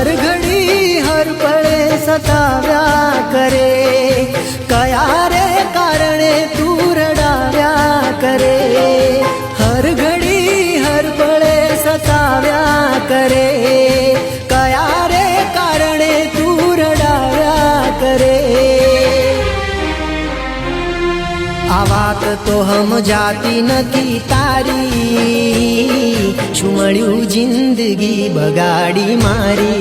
हर घड़ी हर पळे सताव्या करे, कया रे कारणे तू रडाव्या करे। हर घड़ी हर पळे सताव्या करे, कया रे कारणे तू रडाव्या करे। आ वात तो समजाती नथी तारी, शुं मळ्युं जिंदगी बगाड़ी मारी।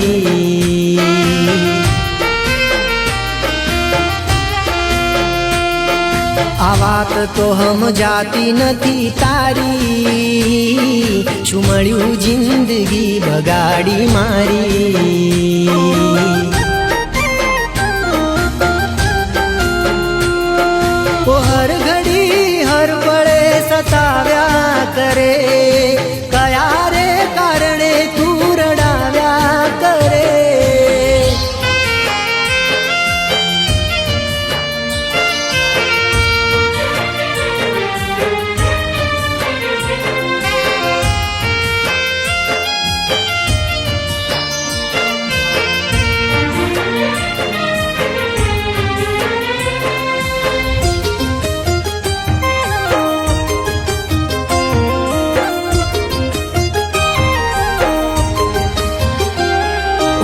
आ वात तो समजाती नथी तारी, शुं मळ्युं जिंदगी बगाड़ी मारी। ओ हर घड़ी हर पळे सताव्या करे, कया रे कारणे तू रडाव्या करे।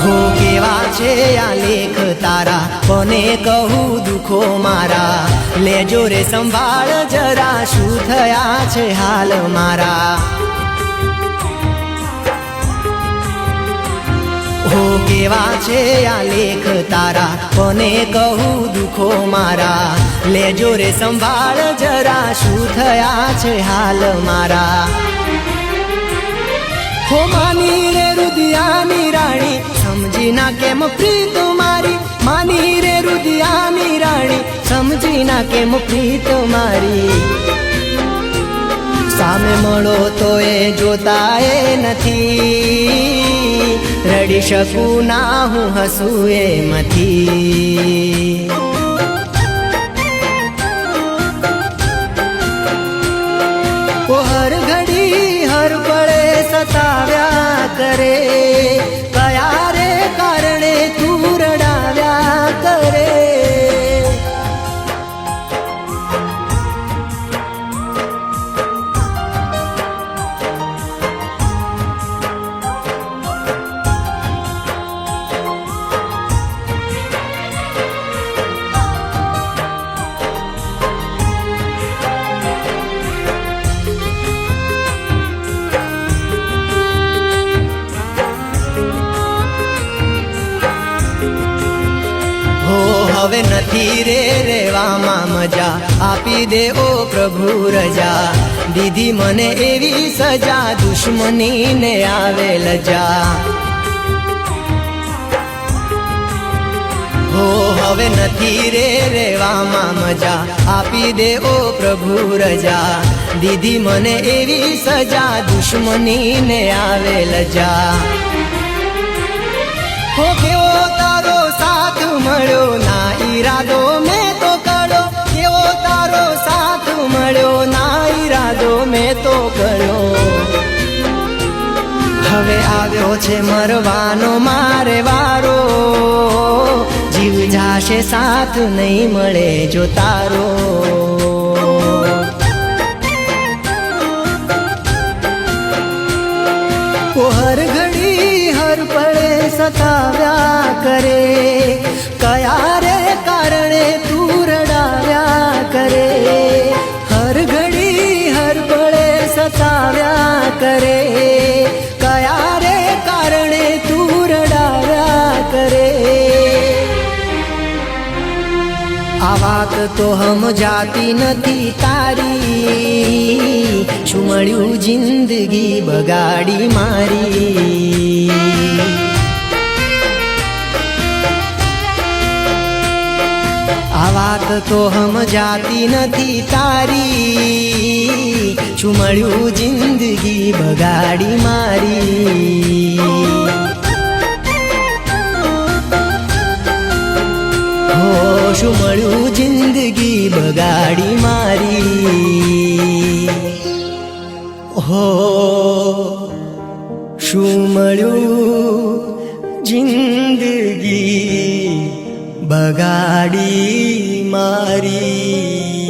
हो केवा छे आ लेख तारा, कोने कहूं दुखो मारा। लेजो रे संभाळ जरा, शुं थया छे हाल मारा। हो केवा छे आ लेख तारा, कोने कहूं दुखो मारा। लेजो रे संभाळ जरा, शुं थया छे हाल मारा। हो मानी रे रुदियानी राणी, समझी ना केम प्रीत मारी। मानी रे रुदियानी राणी, समझी ना केम प्रीत मारी। सामे मळो तो ए जोता ए नथी, रड़ी शकूं ना हूँ हसूं एमथी। ओ हर घड़ी हर पळे सताव्या करे, कया रे कारणे तू रडाव्या करे। હવે નથી રે રેવામાં મજા, આપી દે ઓ પ્રભુ રજા। દીધી મને એવી સજા, દુશ્મનીને આવે લજા। हो હવે નથી રે રેવામાં મજા, આપી દે ઓ પ્રભુ રજા। દીધી મને એવી સજા, દુશ્મનીને આવે લજા। हो કેવો તારો સાથ મળ્યો, ના ઈરાદો મેં તો કર્યો। કેવો તારો સાથ મળ્યો, ના ઈરાદો મેં તો કર્યો। હવે આવ્યો છે મરવાનો મારે વારો, જીવ જાશે સાથ નહીં મળે જો તારો। ओ हर घड़ी हर पळे सताव्या करे, कया रे कारणे तू रडाव्या करे। हर घड़ी हर पळे सताव्या करे, कया रे कारणे तू रडाव्या करे। आ वात तो समजाती नथी तारी, शुं मळ्युं जिंदगी बगाड़ी मारी। आ वात तो समजाती नथी तारी, शुं मळ्युं जिंदगी बगाड़ी मारी। हो शुं मळ्युं जिंदगी बगाड़ी मारी। हो शुं मळ्युं જિંદગી બગાડી મારી.